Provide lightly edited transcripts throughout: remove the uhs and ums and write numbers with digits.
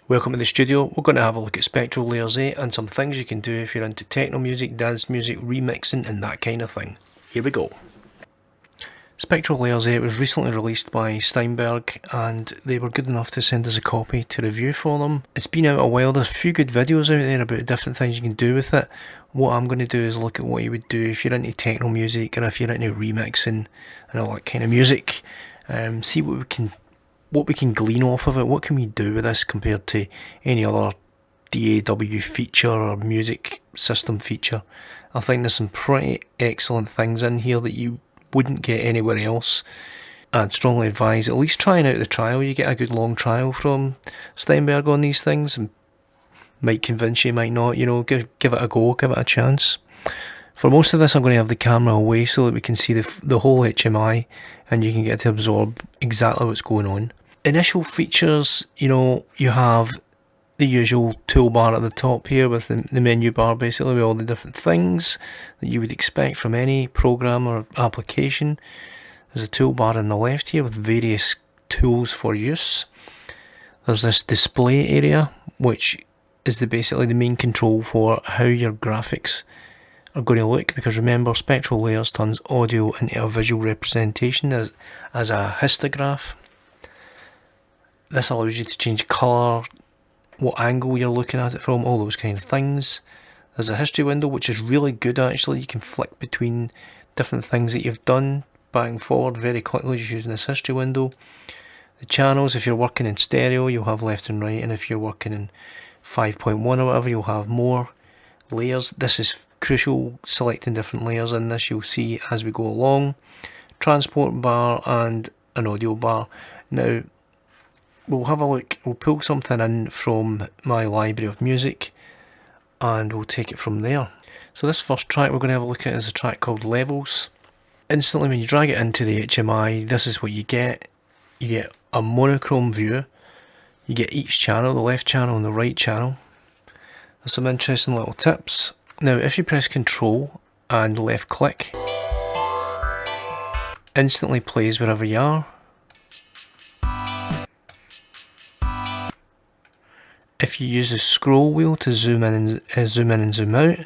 Welcome to the studio. We're going to have a look at SpectraLayers 8 and some things you can do if you're into techno music, dance music, remixing and that kind of thing. Here we go. SpectraLayers 8 was recently released by Steinberg and they were good enough to send us a copy to review for them. It's been out a while, there's a few good videos out there about different things you can do with it. What I'm going to do is look at what you would do if you're into techno music or if you're into remixing and all that kind of music. See what we can glean off of it. What can we do with this compared to any other DAW feature or music system feature? I think there's some pretty excellent things in here that you wouldn't get anywhere else. I'd strongly advise at least trying out the trial. You get a good long trial from Steinberg on these things, and might convince you, might not. Give it a go, give it a chance. For most of this I'm going to have the camera away so that we can see the whole HMI and you can get to absorb exactly what's going on. Initial features, you have the usual toolbar at the top here with the menu bar, basically with all the different things that you would expect from any program or application. There's a toolbar on the left here with various tools for use. There's this display area which is basically the main control for how your graphics are going to look, because remember, SpectraLayers turns audio into a visual representation as a histograph. This allows you to change colour, what angle you're looking at it from, all those kind of things. There's a history window which is really good actually. You can flick between different things that you've done back and forward very quickly just using this history window. The channels, if you're working in stereo you'll have left and right, and if you're working in 5.1 or whatever you'll have more layers. This is crucial, selecting different layers in this you'll see as we go along. Transport bar and an audio bar. Now we'll have a look, we'll pull something in from my library of music and we'll take it from there. So this first track we're going to have a look at is a track called Levels. Instantly when you drag it into the HMI, this is what you get. You get a monochrome view. You get each channel, the left channel and the right channel. There's some interesting little tips. Now if you press Control and left click, instantly plays wherever you are. If you use the scroll wheel to zoom in and zoom out,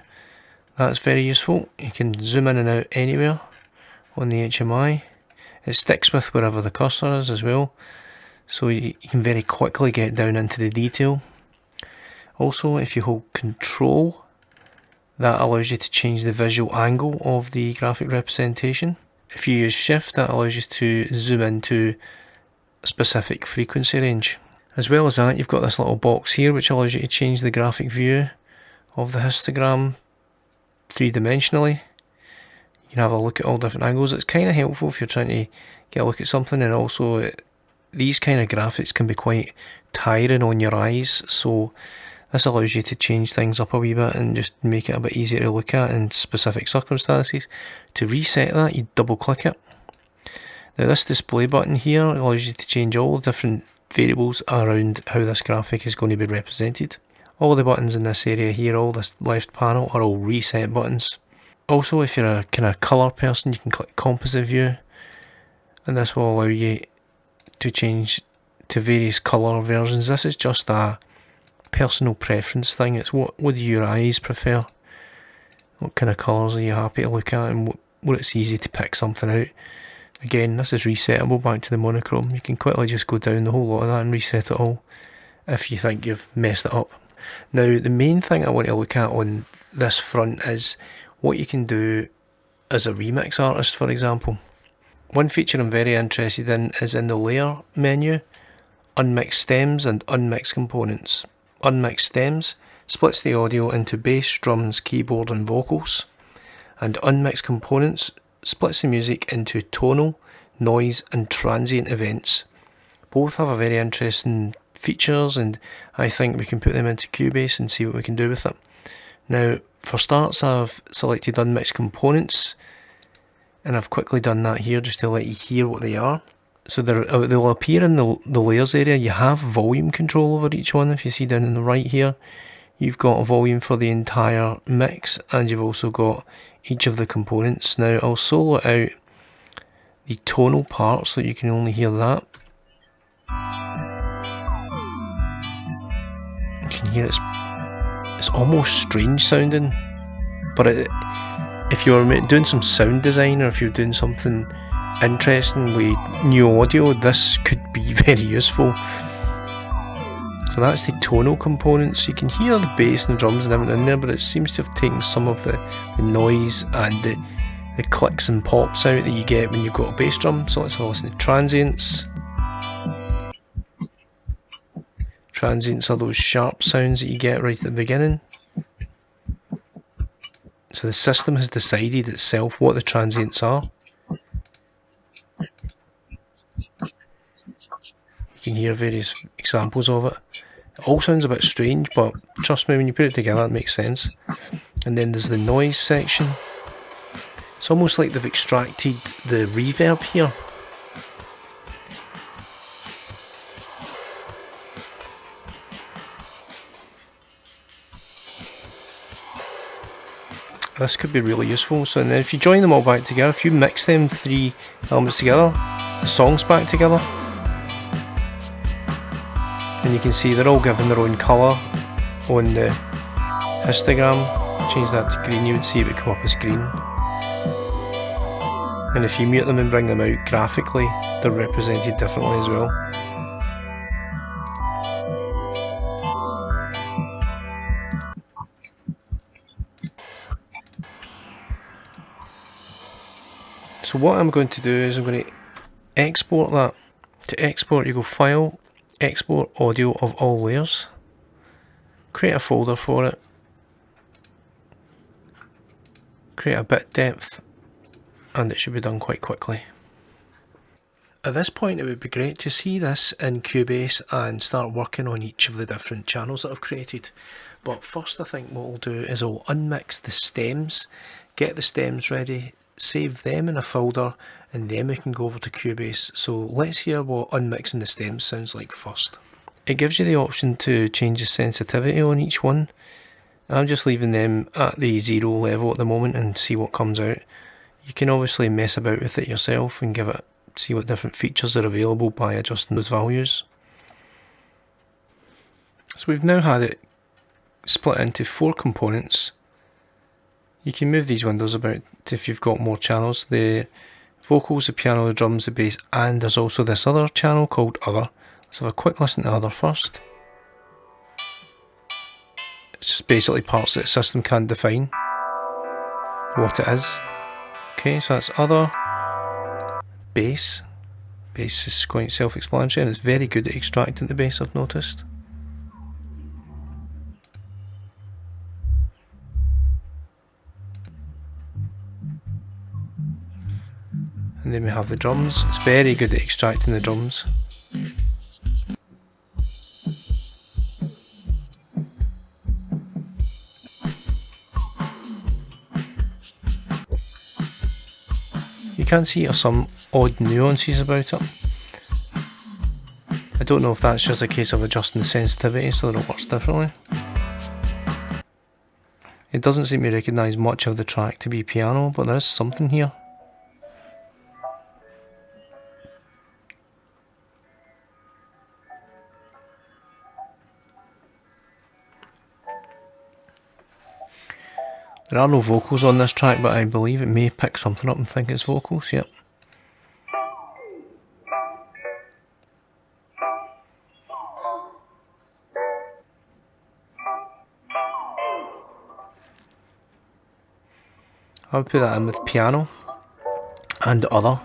that's very useful. You can zoom in and out anywhere on the HMI. It sticks with wherever the cursor is as well, so you can very quickly get down into the detail. Also, if you hold Control, that allows you to change the visual angle of the graphic representation. If you use Shift, that allows you to zoom into a specific frequency range. As well as that, you've got this little box here which allows you to change the graphic view of the histogram three-dimensionally. You can have a look at all different angles. It's kind of helpful if you're trying to get a look at something, and also these kind of graphics can be quite tiring on your eyes, so this allows you to change things up a wee bit and just make it a bit easier to look at in specific circumstances. To reset that, you double click it. Now this display button here allows you to change all the different variables around how this graphic is going to be represented. All the buttons in this area here, all this left panel, are all reset buttons. Also, if you're a kind of colour person, you can click Composite View, and this will allow you to change to various colour versions. This is just a personal preference thing. It's what do your eyes prefer? What kind of colours are you happy to look at, and what it's easy to pick something out. Again, this is resettable back to the monochrome. You can quickly just go down the whole lot of that and reset it all if you think you've messed it up. Now the main thing I want to look at on this front is what you can do as a remix artist, for example. One feature I'm very interested in is in the layer menu, unmixed stems and unmixed components. Unmixed stems splits the audio into bass, drums, keyboard and vocals, and unmixed components splits the music into tonal, noise and transient events. Both have a very interesting features, and I think we can put them into Cubase and see what we can do with it. Now for starts, I've selected unmixed components and I've quickly done that here just to let you hear what they are. So they'll appear in the layers area. You have volume control over each one. If you see down in the right here, you've got a volume for the entire mix, and you've also got each of the components. Now I'll solo out the tonal part so you can only hear that. can hear it's almost strange sounding, but if you're doing some sound design or if you're doing something interesting with new audio, this could be very useful. So that's the tonal components. You can hear the bass and the drums and everything in there, but it seems to have taken some of the noise and the clicks and pops out that you get when you've got a bass drum. So let's have a listen to transients. Transients are those sharp sounds that you get right at the beginning. So the system has decided itself what the transients are. You can hear various examples of it. It all sounds a bit strange, but trust me, when you put it together it makes sense. And then there's the noise section. It's almost like they've extracted the reverb here. This could be really useful. So then if you join them all back together, if you mix them three elements together, the songs back together, and you can see they're all given their own colour on the histogram. Change that to green, you would see it would come up as green. And if you mute them and bring them out graphically, they're represented differently as well. So what I'm going to do is I'm going to export that. To export, you go File, Export Audio of all layers. Create a folder for it. Create a bit depth, and it should be done quite quickly. At this point it would be great to see this in Cubase and start working on each of the different channels that I've created. But first I think what we'll do is I'll unmix the stems, get the stems ready, save them in a folder, and then we can go over to Cubase. So let's hear what unmixing the stems sounds like first. It gives you the option to change the sensitivity on each one. I'm just leaving them at the 0 level at the moment and see what comes out. You can obviously mess about with it yourself and see what different features are available by adjusting those values. So we've now had it split into 4 components. You can move these windows about if you've got more channels. The vocals, the piano, the drums, the bass, and there's also this other channel called Other. Let's have a quick listen to Other first. It's just basically parts that the system can't define what it is. Okay, so that's Other. Bass. Bass is quite self-explanatory and it's very good at extracting the bass, I've noticed. And then we have the drums. It's very good at extracting the drums. You can see some odd nuances about it. I don't know if that's just a case of adjusting the sensitivity so that it works differently. It doesn't seem to recognise much of the track to be piano, but there is something here. There are no vocals on this track, but I believe it may pick something up and think it's vocals, yep. I would put that in with piano and Other.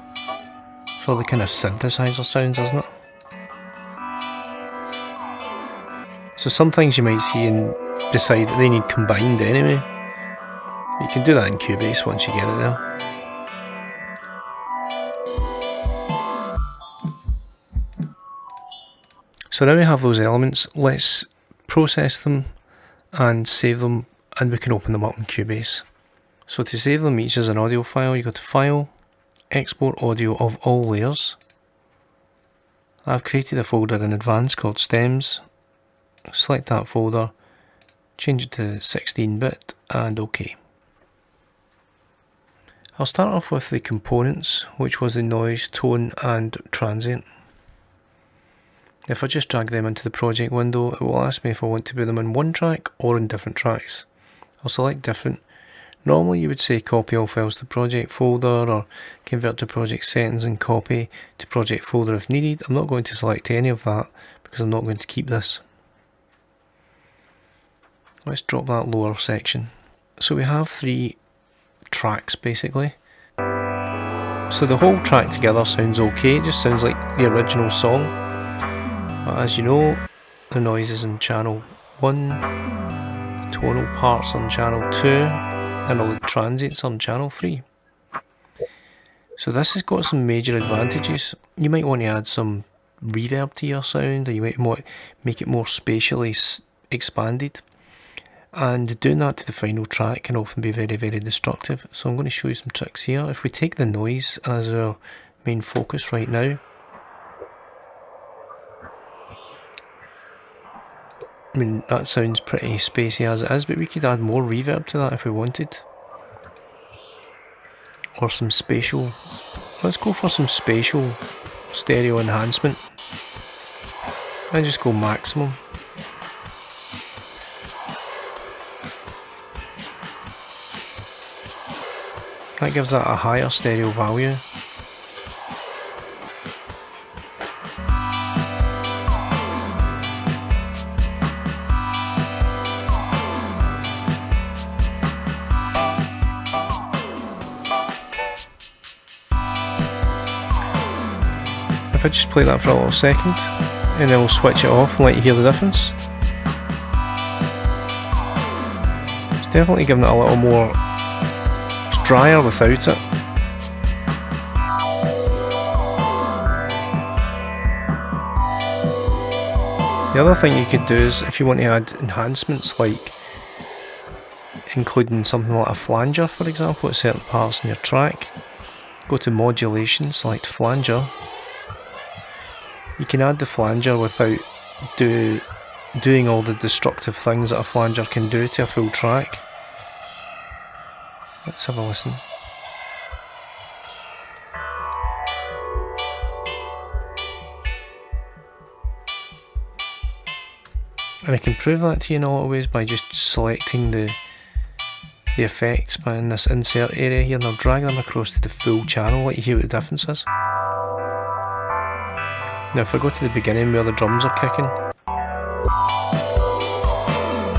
So the kind of synthesizer sounds, isn't it? So some things you might see and decide that they need combined anyway. You can do that in Cubase once you get it there. So now we have those elements, let's process them and save them, and we can open them up in Cubase. So to save them each as an audio file, you go to File, Export Audio of all layers. I've created a folder in advance called Stems. Select that folder, change it to 16-bit and OK. I'll start off with the components, which was the noise, tone and transient. If I just drag them into the project window, it will ask me if I want to put them in one track or in different tracks. I'll select different. Normally you would say copy all files to project folder, or convert to project settings and copy to project folder if needed. I'm not going to select any of that because I'm not going to keep this. Let's drop that lower section. So we have 3 tracks basically. So the whole track together sounds okay, it just sounds like the original song. But as you know, the noise is in channel 1, tonal parts on channel 2, and all the transients on channel 3. So this has got some major advantages. You might want to add some reverb to your sound, or you might want to make it more spatially expanded. And doing that to the final track can often be very, very destructive. So I'm going to show you some tricks here. If we take the noise as our main focus right now, I mean, that sounds pretty spacey as it is, but we could add more reverb to that if we wanted. Or some spatial. Let's go for some spatial stereo enhancement. And just go maximum. That gives that a higher stereo value. If I just play that for a little second, and then we'll switch it off and let you hear the difference. It's definitely giving it a little more, it's drier without it. The other thing you could do is, if you want to add enhancements like including something like a flanger for example at certain parts in your track, go to modulation, select flanger. You can add the flanger without doing all the destructive things that a flanger can do to a full track. Let's have a listen. And I can prove that to you in a lot of ways by just selecting the effects in this insert area here, and I'll drag them across to the full channel, let you hear what the difference is. Now if I go to the beginning where the drums are kicking,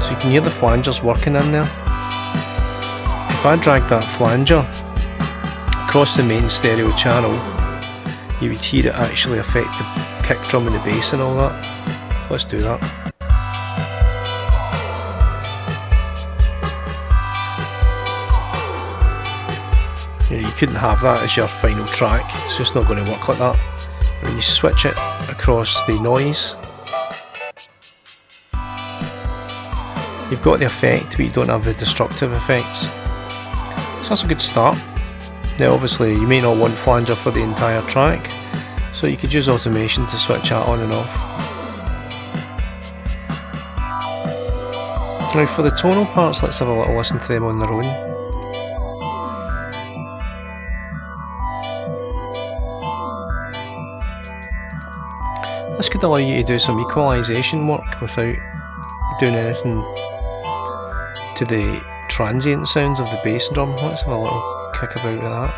so you can hear the flangers working in there. If I drag that flanger across the main stereo channel, you would hear it actually affect the kick drum and the bass and all that. Let's do that. You couldn't have that as your final track, it's just not going to work like that. When you switch it across the noise, you've got the effect but you don't have the destructive effects. So that's a good start. Now obviously you may not want flanger for the entire track, so you could use automation to switch that on and off. Now for the tonal parts, let's have a little listen to them on their own. This could allow you to do some equalisation work without doing anything to the transient sounds of the bass drum. Let's have a little kick about with that.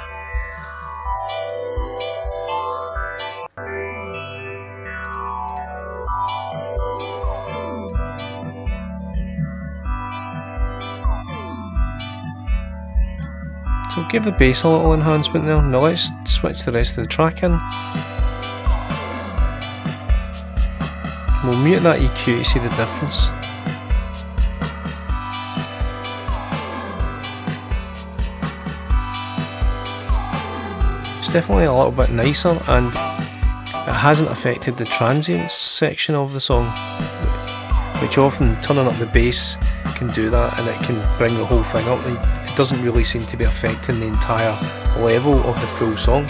So give the bass a little enhancement there. Now let's switch the rest of the track in. We'll mute that EQ to see the difference. It's definitely a little bit nicer, and it hasn't affected the transients section of the song, which often turning up the bass can do that and it can bring the whole thing up. It doesn't really seem to be affecting the entire level of the full song.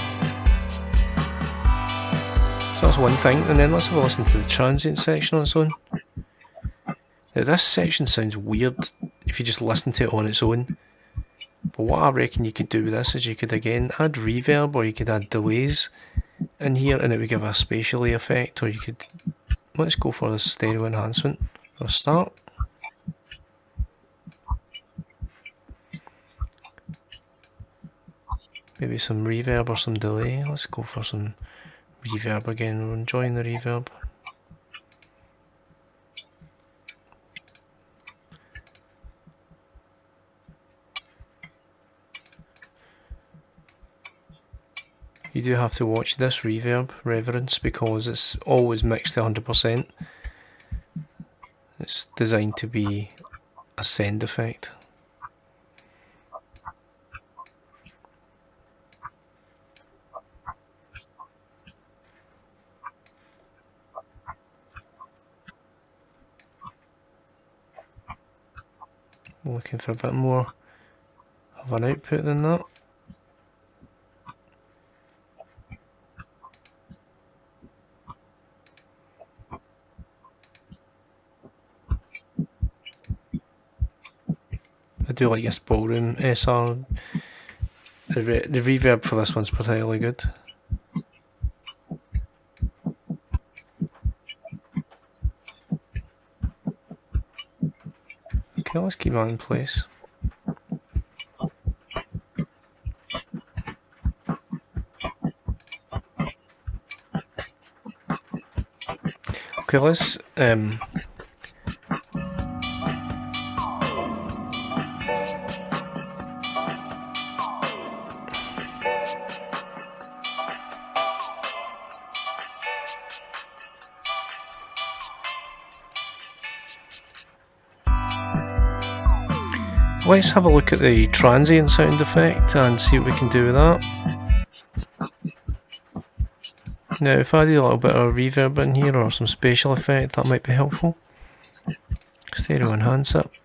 So that's one thing, and then let's have a listen to the transient section on its own. Now this section sounds weird if you just listen to it on its own, but what I reckon you could do with this is you could again add reverb, or you could add delays in here and it would give a spatially effect, or you could let's go for the stereo enhancement for a start. Maybe some reverb or some delay. Let's go for some reverb again. We're enjoying the reverb. You do have to watch this reverb reference because it's always mixed to 100%. It's designed to be a send effect. I'm looking for a bit more of an output than that. I do like this ballroom SR. The reverb for this one's particularly good. Okay, let's keep that in place. Okay, let's let's have a look at the transient sound effect and see what we can do with that. Now if I do a little bit of reverb in here or some spatial effect, that might be helpful. Stereo enhance it.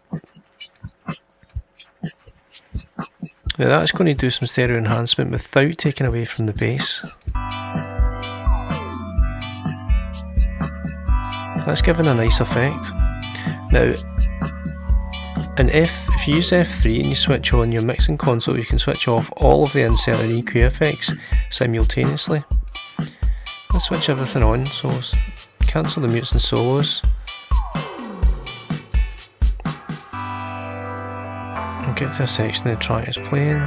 Now that's going to do some stereo enhancement without taking away from the bass. That's giving a nice effect. Now and if you use F3 and you switch on your mixing console, you can switch off all of the insert and EQ effects simultaneously. Let's switch everything on, so cancel the mutes and solos. And get to a section the track is playing.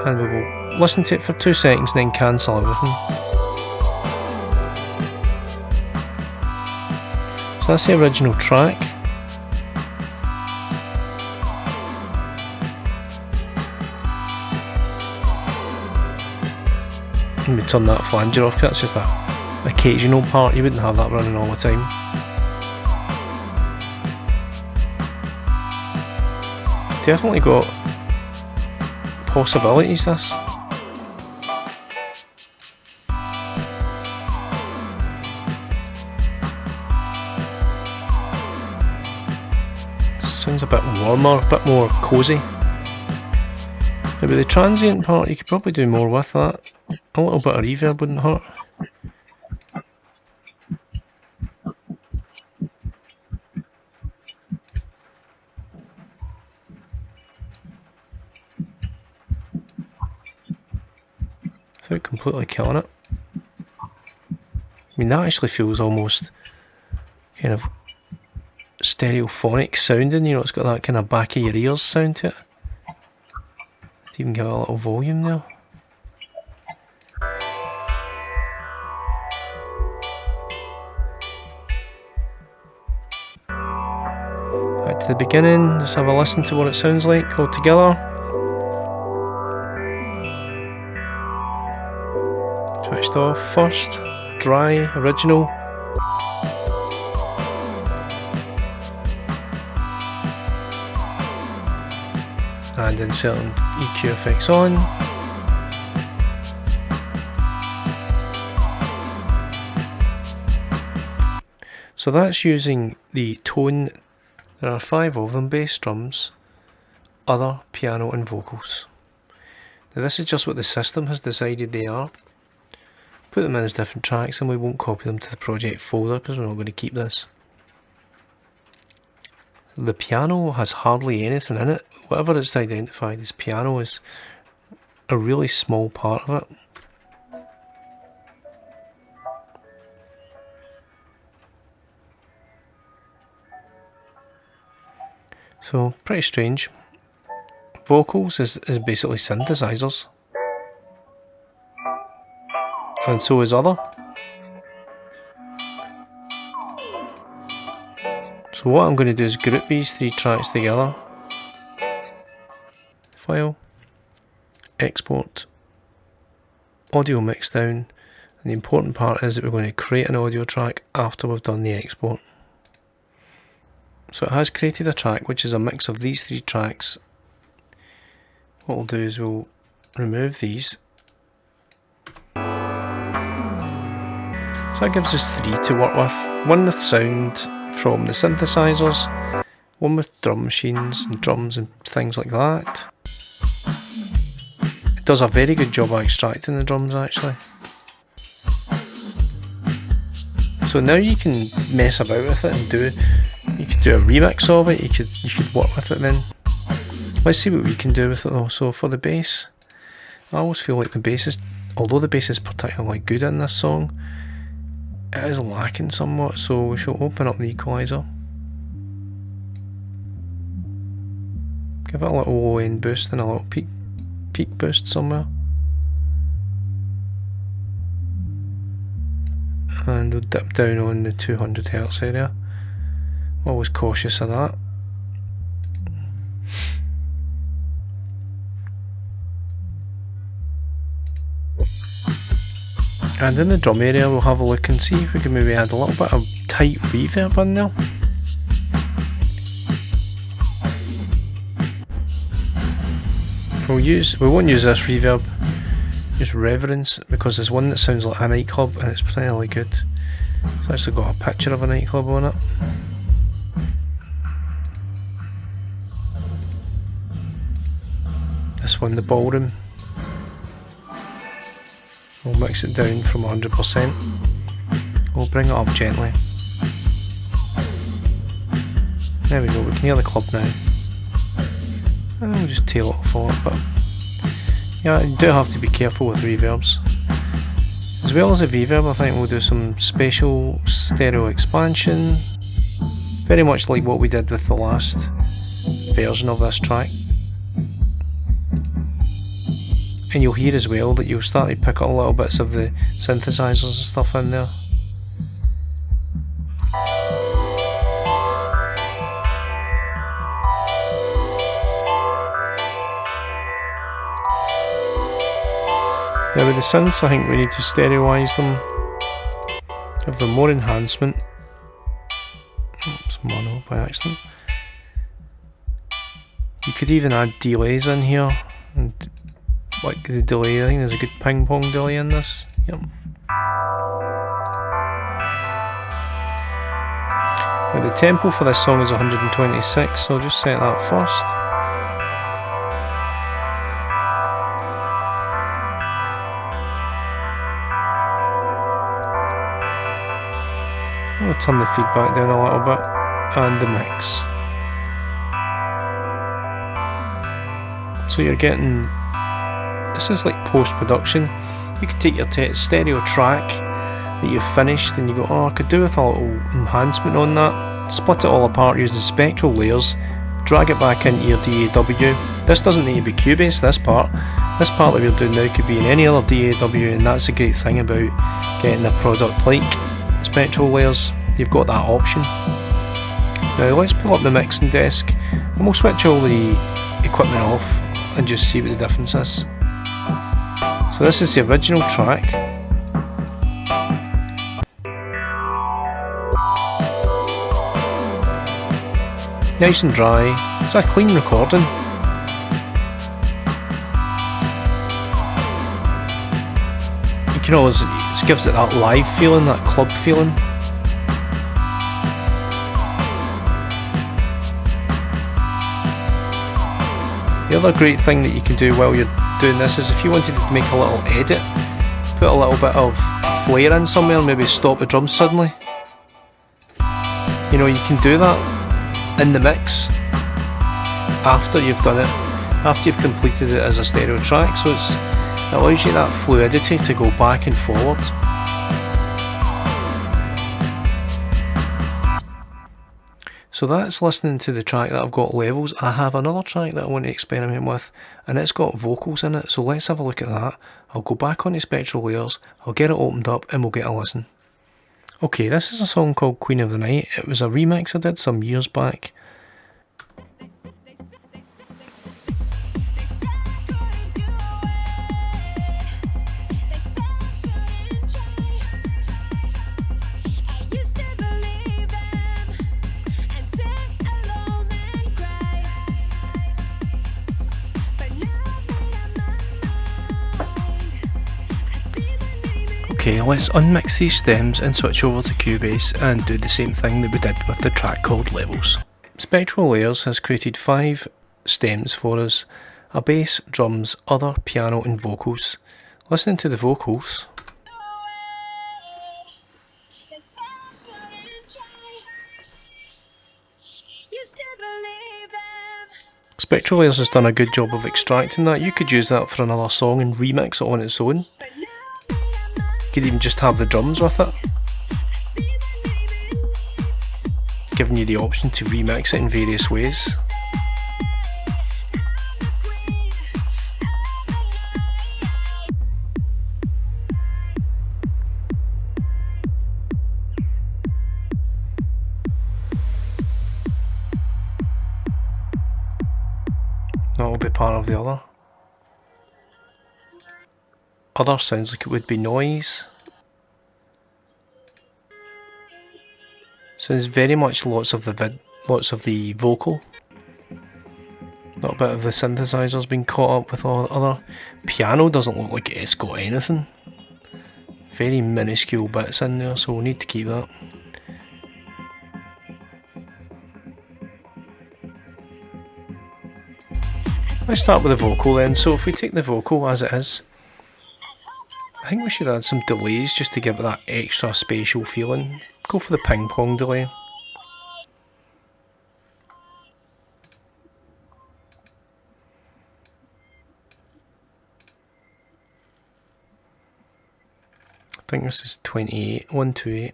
And we will listen to it for 2 seconds and then cancel everything. So that's the original track. Let me turn that flanger off because that's just an occasional part, you wouldn't have that running all the time. Definitely got possibilities this. Sounds a bit warmer, a bit more cosy. Now with the transient part you could probably do more with that. A little bit of reverb wouldn't hurt. Without completely killing it. I mean that actually feels almost kind of stereophonic sounding, you know, it's got that kind of back of your ears sound to it. Let's even give it a little volume there. Back to the beginning, just have a listen to what it sounds like all together. Switched off first, dry, original. And inserting EQ effects on. So that's using the tone. There are 5 of them: bass, drums, other, piano and vocals. Now this is just what the system has decided they are. Put them in as different tracks and we won't copy them to the project folder because we're not going to keep this. The piano has hardly anything in it. Whatever it's identified as piano is a really small part of it. So pretty strange. Vocals is basically synthesizers, and so is other. So what I'm going to do is group these 3 tracks together. File, export, audio mix down, and the important part is that we're going to create an audio track after we've done the export. So it has created a track which is a mix of these 3 tracks. What we'll do is we'll remove these. So that gives us 3 to work with. One with sound from the synthesizers, one with drum machines and drums and things like that. It does a very good job of extracting the drums actually. So now you can mess about with it and you could do a remix of it, you could work with it then. Let's see what we can do with it though. So for the bass, I always feel like the bass is, although the bass is particularly good in this song, it is lacking somewhat, so we shall open up the equalizer. Give it a little low end boost and a little peak boost somewhere. And we'll dip down on the 200 Hz area. Always cautious of that. And in the drum area we'll have a look and see if we can maybe add a little bit of tight reverb in there. We won't use this reverb, use Reverence, because there's one that sounds like a nightclub and it's pretty good. It's actually got a picture of a nightclub on it. This one, the ballroom. We'll mix it down from 100%. We'll bring it up gently. There we go, we can hear the club now. And we'll just tail it off a little bit. Yeah, you do have to be careful with reverbs. As well as the reverb, I think we'll do some spatial stereo expansion. Very much like what we did with the last version of this track. And you'll hear as well that you'll start to pick up little bits of the synthesizers and stuff in there. Now with the synths, I think we need to stereoise them, give them more enhancement. Oops, mono by accident. You could even add delays in here, and like the delay, I think there's a good ping pong delay in this. Yep. Now the tempo for this song is 126, so I'll just set that first. I'll turn the feedback down a little bit, and the mix. So you're getting, this is like post-production. You could take your stereo track that you've finished and you go, oh, I could do with a little enhancement on that. Split it all apart using SpectraLayers, drag it back into your DAW. This doesn't need to be Cubase, this part. This part that we're doing now could be in any other DAW, and that's the great thing about getting a product like SpectraLayers. You've got that option. Now let's pull up the mixing desk and we'll switch all the equipment off and just see what the difference is. So this is the original track. Nice and dry. It's a clean recording. You can always, it gives it that live feeling, that club feeling. The other great thing that you can do while you're doing this is if you wanted to make a little edit, put a little bit of flair in somewhere, maybe stop the drums suddenly. You know, you can do that in the mix after you've done it, after you've completed it as a stereo track, so it allows you that fluidity to go back and forward. So that's listening to the track that I've got levels. I have another track that I want to experiment with, and it's got vocals in it, so let's have a look at that. I'll go back onto SpectraLayers, I'll get it opened up, and we'll get a listen. Okay, this is a song called Queen of the Night. It was a remix I did some years back. Okay, let's unmix these stems and switch over to Cubase and do the same thing that we did with the track called Levels. SpectraLayers has created 5 stems for us: a bass, drums, other, piano and vocals. Listening to the vocals, SpectraLayers has done a good job of extracting that. You could use that for another song and remix it on its own. You could even just have the drums with it, giving you the option to remix it in various ways. That will be part of the other. Other sounds like it would be noise. Sounds very much lots of the vocal. A little bit of the synthesizer's been caught up with all the other. Piano doesn't look like it's got anything. Very minuscule bits in there, so we'll need to keep that. Let's start with the vocal then. So if we take the vocal as it is, I think we should add some delays just to give it that extra spatial feeling. Go for the ping pong delay. I think this is 28, 128.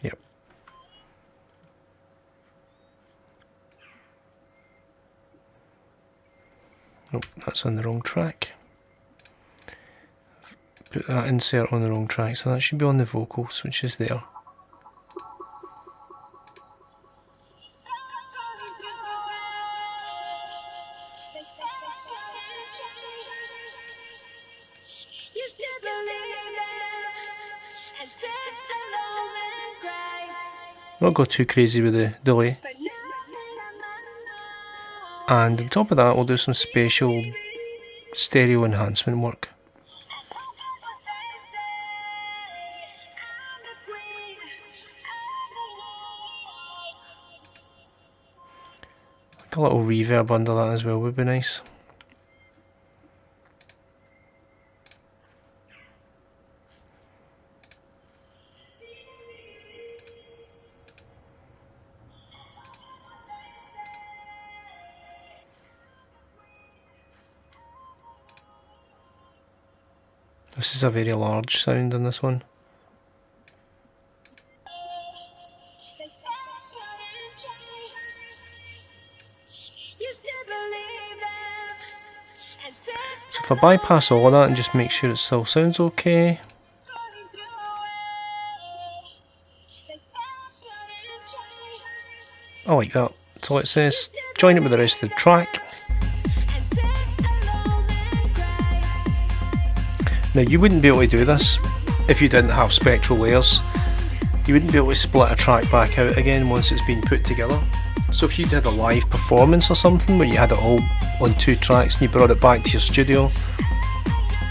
Yep. Nope, that's on the wrong track. Put that insert on the wrong track, so that should be on the vocals, which is there. Not go too crazy with the delay. And on top of that, we'll do some spatial stereo enhancement work. Like a little reverb under that as well would be nice. This is a very large sound in this one. So if I bypass all of that and just make sure it still sounds okay. I like that. So let's join it with the rest of the track. Now you wouldn't be able to do this if you didn't have SpectraLayers. You wouldn't be able to split a track back out again once it's been put together. So if you did a live performance or something where you had it all on 2 tracks and you brought it back to your studio,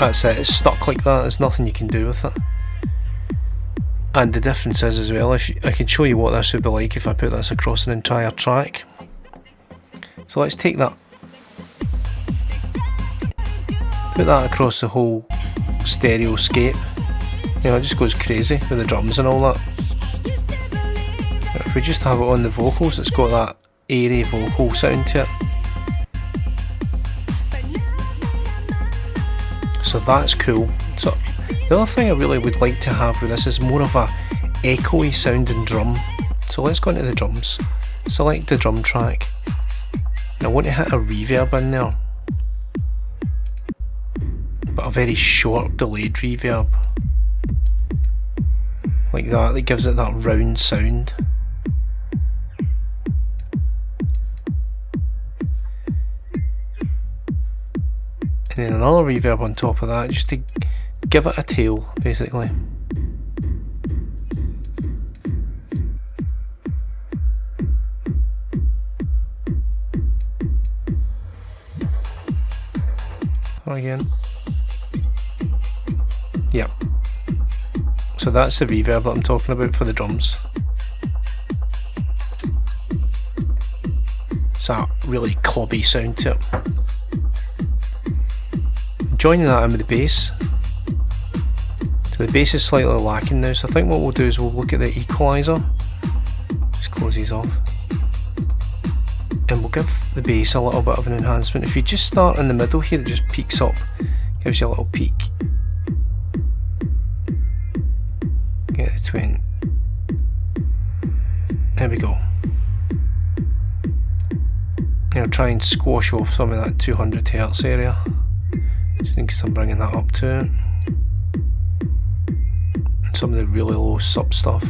that's it, it's stuck like that, there's nothing you can do with it. And the difference is as well, I can show you what this would be like if I put this across an entire track. So let's take that, put that across the whole stereoscape. You know, it just goes crazy with the drums and all that. If we just have it on the vocals, it's got that airy vocal sound to it. So that's cool. So the other thing I really would like to have with this is more of a echoey sounding drum. So let's go into the drums, select the drum track, and I want to hit a reverb in there, but a very short delayed reverb, like that gives it that round sound. And then another reverb on top of that, just to give it a tail, basically. Again. Yep. So that's the reverb that I'm talking about for the drums. It's that really clubby sound to it. Joining that in with the bass. So the bass is slightly lacking now, so I think what we'll do is we'll look at the equalizer. Just close these off. And we'll give the bass a little bit of an enhancement. If you just start in the middle here, it just peaks up, gives you a little peak. Get the 20. There we go. And I'll try and squash off some of that 200 Hz area, just in case I'm bringing that up to it. And some of the really low sub stuff.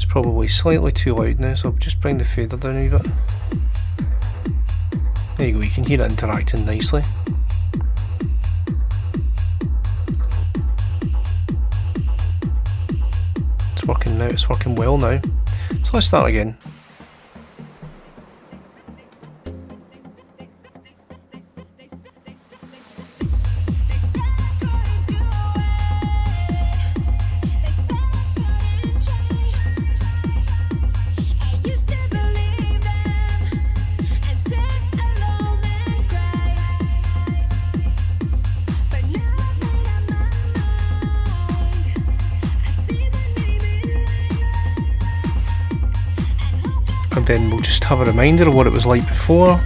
Probably slightly too loud now, so I'll just bring the fader down a wee bit. There you go, you can hear it interacting nicely. It's working now, it's working well now. So let's start again. And then we'll just have a reminder of what it was like before.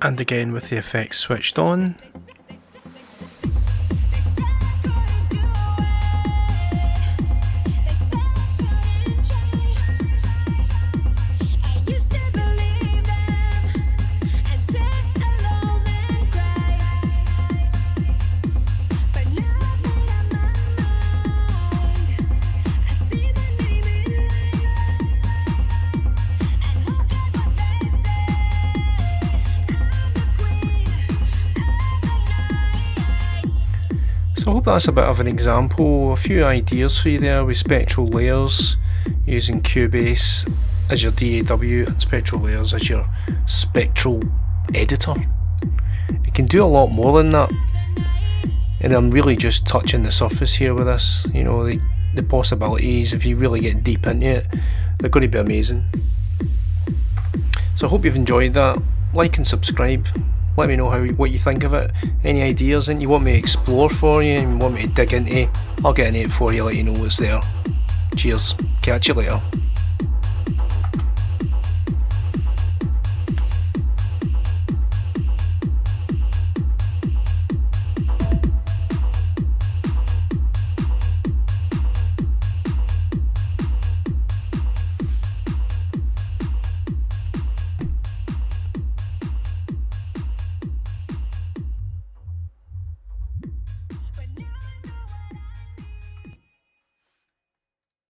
And again with the effects switched on. So I hope that's a bit of an example, a few ideas for you there with SpectraLayers, using Cubase as your DAW and SpectraLayers as your spectral editor. It can do a lot more than that, and I'm really just touching the surface here with this. You know, the possibilities, if you really get deep into it, they're going to be amazing. So I hope you've enjoyed that. Like and subscribe. Let me know what you think of it. Any ideas that you want me to explore for you and want me to dig into, I'll get into it for you, let you know what's there. Cheers, catch you later.